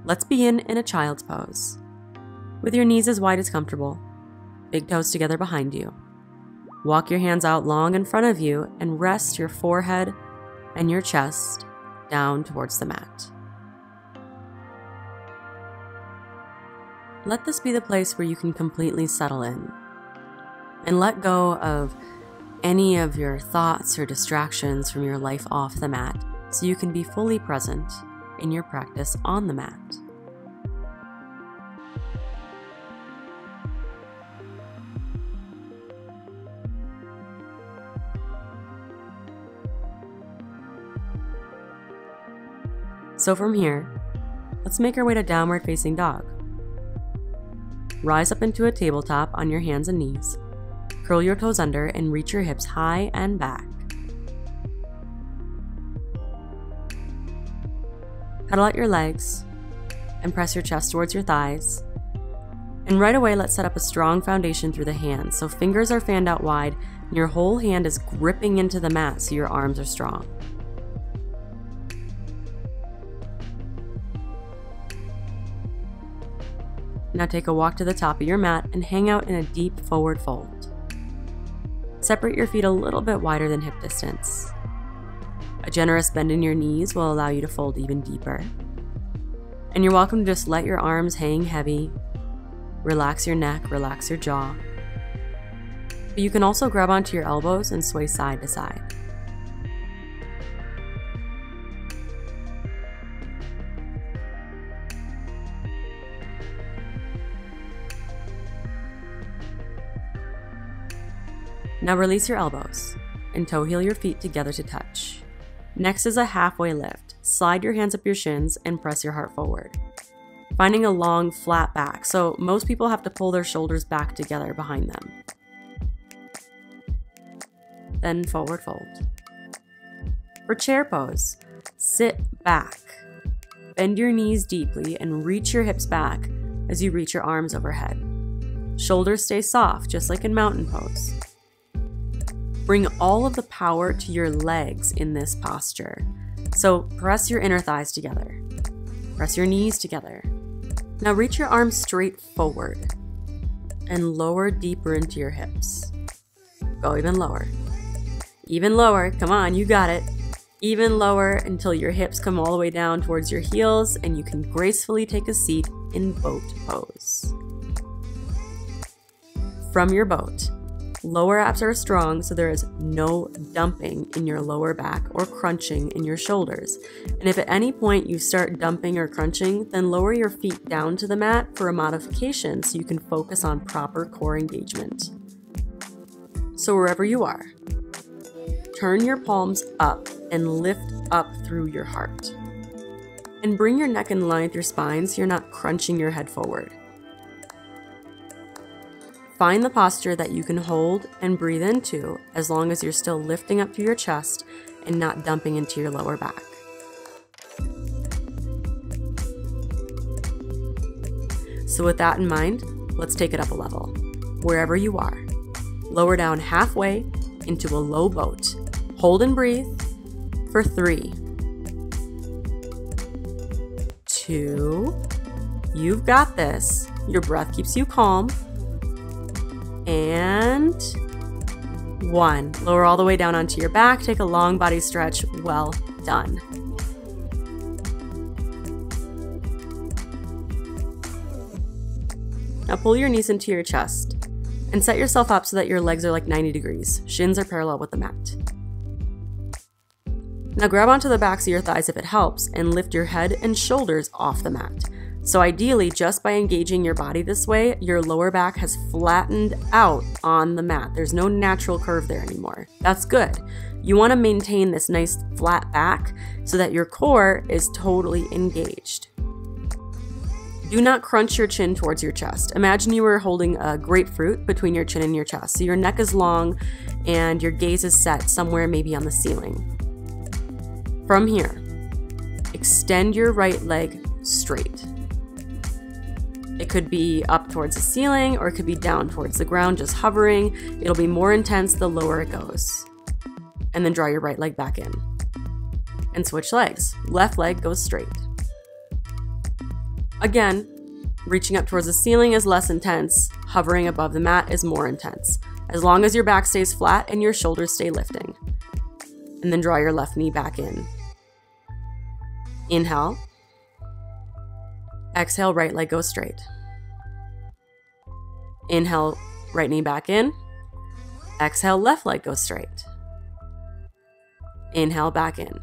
Let's begin in a child's pose. With your knees as wide as comfortable, big toes together behind you. Walk your hands out long in front of you and rest your forehead and your chest down towards the mat. Let this be the place where you can completely settle in and let go of any of your thoughts or distractions from your life off the mat so you can be fully present in your practice on the mat. So from here, let's make our way to downward facing dog. Rise up into a tabletop on your hands and knees. Curl your toes under and reach your hips high and back. Pedal out your legs and press your chest towards your thighs. And right away, let's set up a strong foundation through the hands. So fingers are fanned out wide and your whole hand is gripping into the mat so your arms are strong. Now take a walk to the top of your mat and hang out in a deep forward fold. Separate your feet a little bit wider than hip distance. A generous bend in your knees will allow you to fold even deeper. And you're welcome to just let your arms hang heavy. Relax your neck, relax your jaw. But you can also grab onto your elbows and sway side to side. Now release your elbows and toe heel your feet together to touch. Next is a halfway lift. Slide your hands up your shins and press your heart forward. Finding a long, flat back, so most people have to pull their shoulders back together behind them. Then forward fold. For chair pose, sit back. Bend your knees deeply and reach your hips back as you reach your arms overhead. Shoulders stay soft, just like in mountain pose. Bring all of the power to your legs in this posture. So press your inner thighs together. Press your knees together. Now reach your arms straight forward and lower deeper into your hips. Go even lower. Even lower. Come on, you got it. Even lower until your hips come all the way down towards your heels and you can gracefully take a seat in boat pose. From your boat, lower abs are strong, so there is no dumping in your lower back or crunching in your shoulders. And if at any point you start dumping or crunching, then lower your feet down to the mat for a modification so you can focus on proper core engagement. So wherever you are, turn your palms up and lift up through your heart. And bring your neck in line with your spine so you're not crunching your head forward. Find the posture that you can hold and breathe into as long as you're still lifting up through your chest and not dumping into your lower back. So with that in mind, let's take it up a level. Wherever you are, lower down halfway into a low boat. Hold and breathe for 3, 2, you've got this. Your breath keeps you calm. And 1. Lower all the way down onto your back. Take a long body stretch. Well done. Now pull your knees into your chest and set yourself up so that your legs are like 90 degrees. Shins are parallel with the mat. Now grab onto the backs of your thighs if it helps and lift your head and shoulders off the mat. So ideally, just by engaging your body this way, your lower back has flattened out on the mat. There's no natural curve there anymore. That's good. You want to maintain this nice flat back so that your core is totally engaged. Do not crunch your chin towards your chest. Imagine you were holding a grapefruit between your chin and your chest. So your neck is long and your gaze is set somewhere maybe on the ceiling. From here, extend your right leg straight. It could be up towards the ceiling or it could be down towards the ground, just hovering. It'll be more intense the lower it goes. And then draw your right leg back in. And switch legs. Left leg goes straight. Again, reaching up towards the ceiling is less intense. Hovering above the mat is more intense, as long as your back stays flat and your shoulders stay lifting. And then draw your left knee back in. Inhale. Exhale, right leg goes straight. Inhale, right knee back in. Exhale, left leg goes straight. Inhale, back in.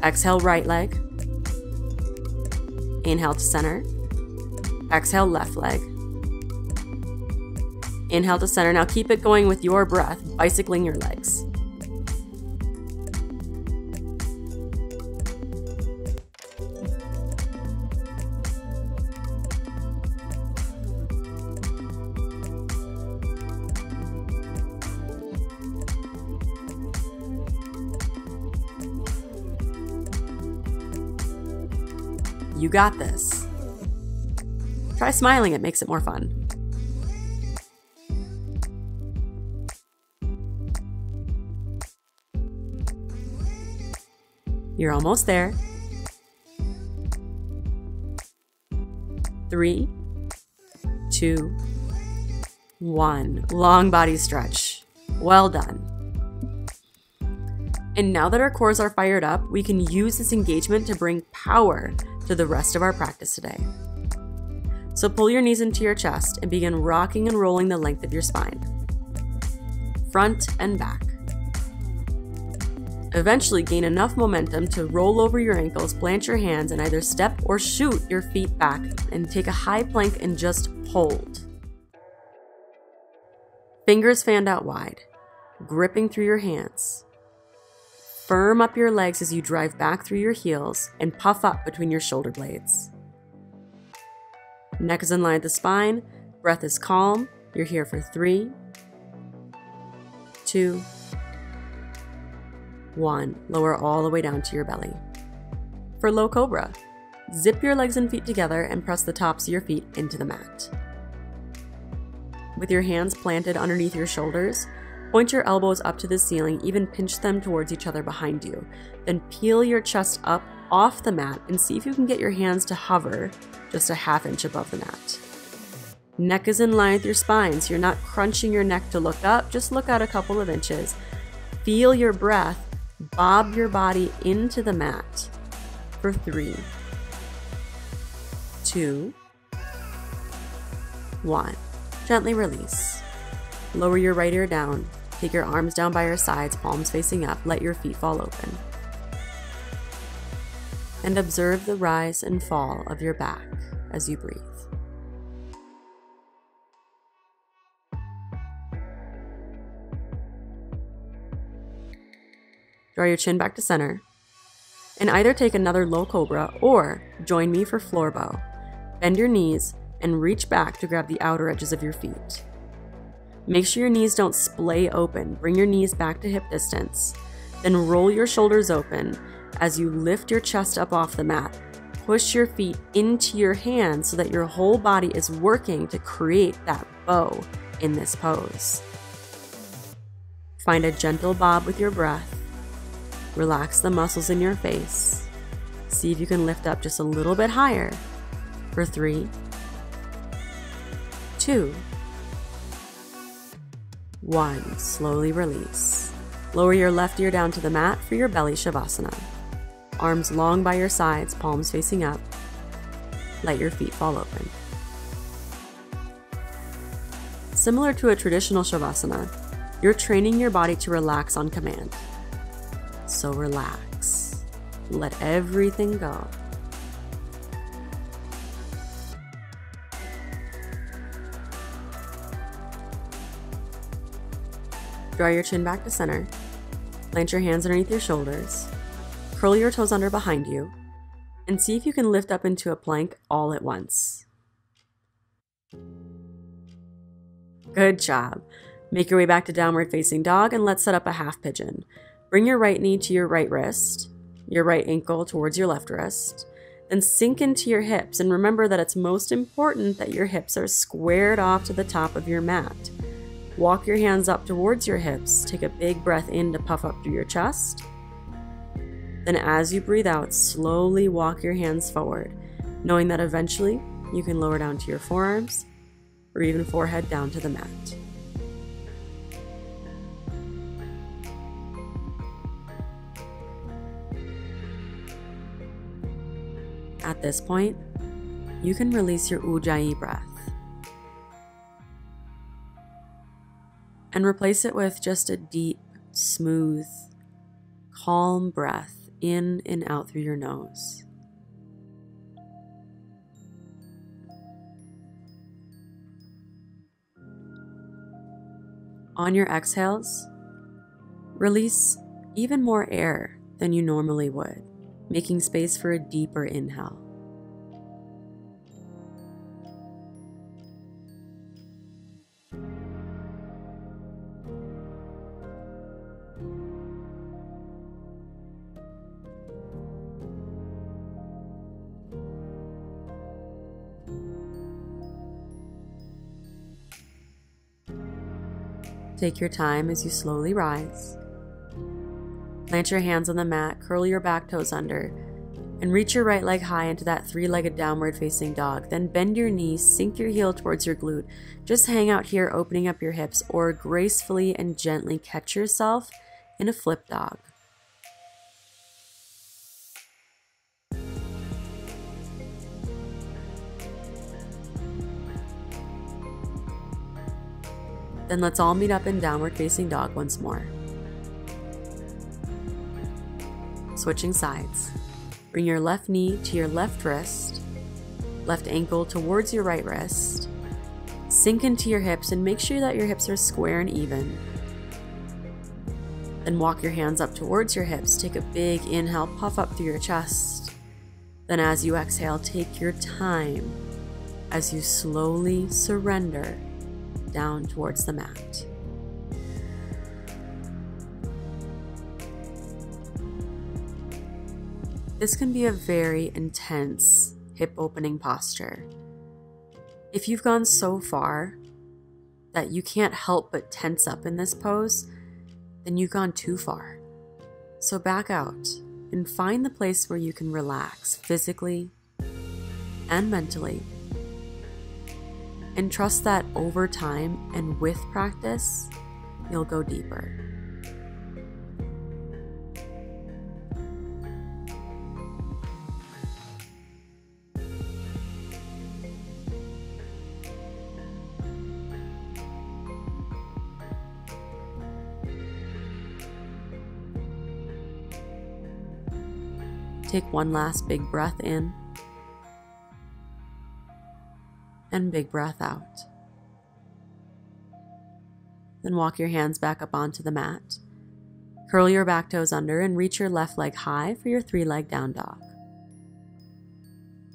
Exhale, right leg. Inhale to center. Exhale, left leg. Inhale to center. Now keep it going with your breath, bicycling your legs. You got this. Try smiling, it makes it more fun. You're almost there. 3, 2, 1. Long body stretch. Well done. And now that our cores are fired up, we can use this engagement to bring power to the rest of our practice today. So pull your knees into your chest and begin rocking and rolling the length of your spine, front and back. Eventually gain enough momentum to roll over your ankles, plant your hands, and either step or shoot your feet back and take a high plank and just hold. Fingers fanned out wide, gripping through your hands. Firm up your legs as you drive back through your heels and puff up between your shoulder blades. Neck is in line with the spine, breath is calm. You're here for 3, 2, 1. Lower all the way down to your belly. For low cobra, zip your legs and feet together and press the tops of your feet into the mat. With your hands planted underneath your shoulders, point your elbows up to the ceiling, even pinch them towards each other behind you. Then peel your chest up off the mat and see if you can get your hands to hover just a ½ inch above the mat. Neck is in line with your spine, so you're not crunching your neck to look up, just look out a couple of inches. Feel your breath bob your body into the mat for 3, 2, 1. Gently release. Lower your right ear down. Take your arms down by your sides, palms facing up. Let your feet fall open. And observe the rise and fall of your back as you breathe. Draw your chin back to center. And either take another low cobra or join me for floor bow. Bend your knees and reach back to grab the outer edges of your feet. Make sure your knees don't splay open. Bring your knees back to hip distance. Then roll your shoulders open as you lift your chest up off the mat. Push your feet into your hands so that your whole body is working to create that bow in this pose. Find a gentle bob with your breath. Relax the muscles in your face. See if you can lift up just a little bit higher for 3, 2, 1. Slowly release. Lower your left ear down to the mat for your belly shavasana. Arms long by your sides, palms facing up. Let your feet fall open. Similar to a traditional shavasana, you're training your body to relax on command. So relax. Let everything go. Draw your chin back to center. Plant your hands underneath your shoulders. Curl your toes under behind you. And see if you can lift up into a plank all at once. Good job. Make your way back to downward facing dog and let's set up a half pigeon. Bring your right knee to your right wrist, your right ankle towards your left wrist. Then sink into your hips and remember that it's most important that your hips are squared off to the top of your mat. Walk your hands up towards your hips. Take a big breath in to puff up through your chest. Then as you breathe out, slowly walk your hands forward. knowing that eventually you can lower down to your forearms or even forehead down to the mat. At this point, you can release your Ujjayi breath and replace it with just a deep, smooth, calm breath in and out through your nose. On your exhales, release even more air than you normally would, making space for a deeper inhale. Take your time as you slowly rise. Plant your hands on the mat, curl your back toes under, and reach your right leg high into that three-legged downward facing dog. Then bend your knees, sink your heel towards your glute. Just hang out here, opening up your hips, or gracefully and gently catch yourself in a flip dog. Then let's all meet up in downward facing dog once more. Switching sides. Bring your left knee to your left wrist, left ankle towards your right wrist. Sink into your hips and make sure that your hips are square and even. Then walk your hands up towards your hips. Take a big inhale, puff up through your chest. Then as you exhale, take your time as you slowly surrender down towards the mat. This can be a very intense hip opening posture. If you've gone so far that you can't help but tense up in this pose, then you've gone too far. So back out and find the place where you can relax physically and mentally. And trust that over time and with practice, you'll go deeper. Take one last big breath in. And big breath out. Then walk your hands back up onto the mat. Curl your back toes under and reach your left leg high for your three-leg down dog.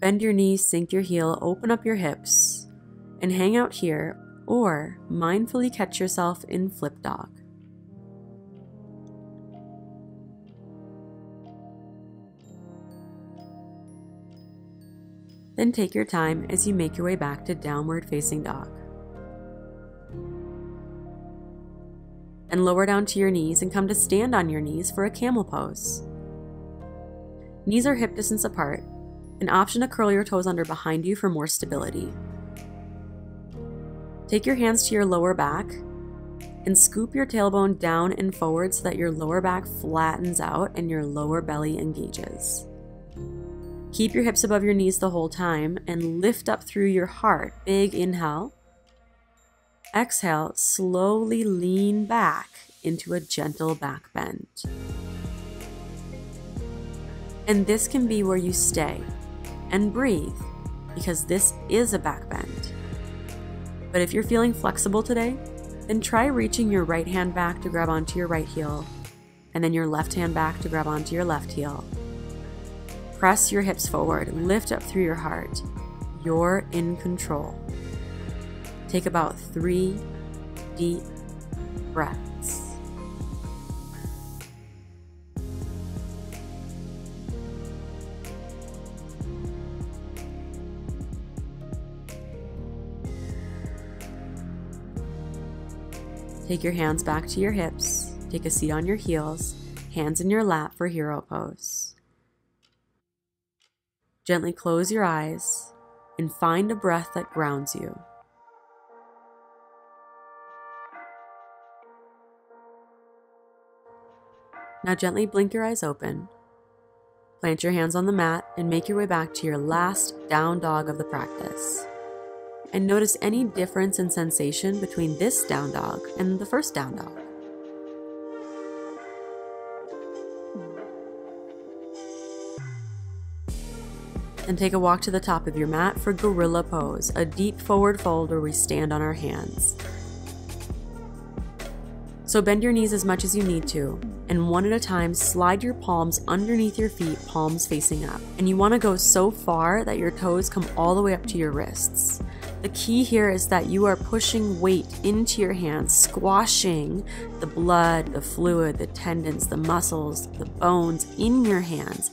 Bend your knees, sink your heel, open up your hips, and hang out here, or mindfully catch yourself in flip dog. Then take your time as you make your way back to downward facing dog. And lower down to your knees and come to stand on your knees for a camel pose. Knees are hip distance apart, an option to curl your toes under behind you for more stability. Take your hands to your lower back and scoop your tailbone down and forward so that your lower back flattens out and your lower belly engages. Keep your hips above your knees the whole time and lift up through your heart. Big inhale. Exhale, slowly lean back into a gentle back bend. And this can be where you stay and breathe, because this is a back bend. But if you're feeling flexible today, then try reaching your right hand back to grab onto your right heel, and then your left hand back to grab onto your left heel. Press your hips forward, lift up through your heart. You're in control. Take about 3 deep breaths. Take your hands back to your hips. Take a seat on your heels, hands in your lap for hero pose. Gently close your eyes and find a breath that grounds you. Now gently blink your eyes open. Plant your hands on the mat and make your way back to your last down dog of the practice. And notice any difference in sensation between this down dog and the first down dog. And take a walk to the top of your mat for gorilla pose, a deep forward fold where we stand on our hands. So bend your knees as much as you need to, and one at a time slide your palms underneath your feet, palms facing up. And you want to go so far that your toes come all the way up to your wrists. The key here is that you are pushing weight into your hands, squashing the blood, the fluid, the tendons, the muscles, the bones in your hands.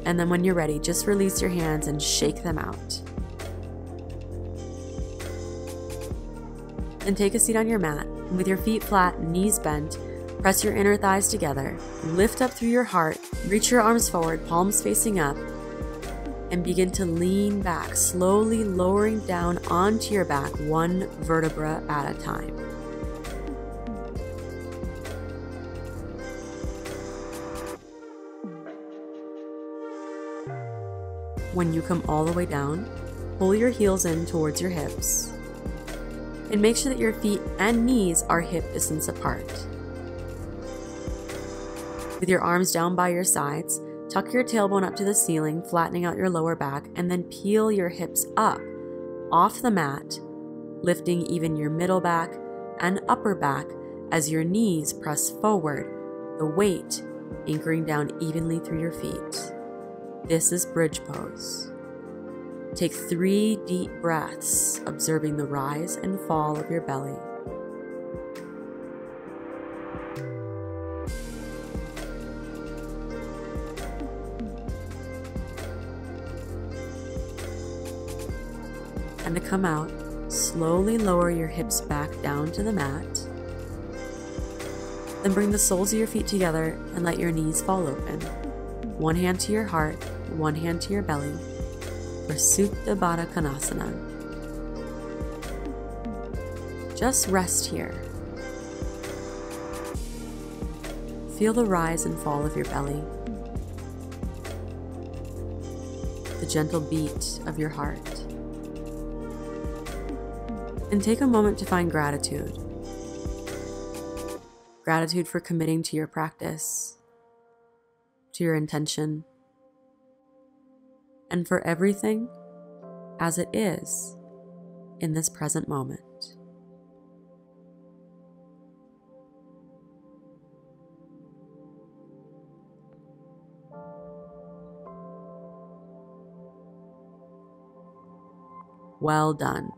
And then when you're ready, just release your hands and shake them out. Then take a seat on your mat, and with your feet flat, knees bent, press your inner thighs together, lift up through your heart, reach your arms forward, palms facing up, and begin to lean back, slowly lowering down onto your back, one vertebra at a time. When you come all the way down, pull your heels in towards your hips and make sure that your feet and knees are hip distance apart. With your arms down by your sides, tuck your tailbone up to the ceiling, flattening out your lower back, and then peel your hips up off the mat, lifting even your middle back and upper back as your knees press forward, the weight anchoring down evenly through your feet. This is bridge pose. Take 3 deep breaths, observing the rise and fall of your belly. And to come out, slowly lower your hips back down to the mat. Then bring the soles of your feet together and let your knees fall open. One hand to your heart, one hand to your belly for Supta Baddha Konasana. Just rest here. Feel the rise and fall of your belly, the gentle beat of your heart. And take a moment to find gratitude. Gratitude for committing to your practice, to your intention, and for everything as it is in this present moment. Well done.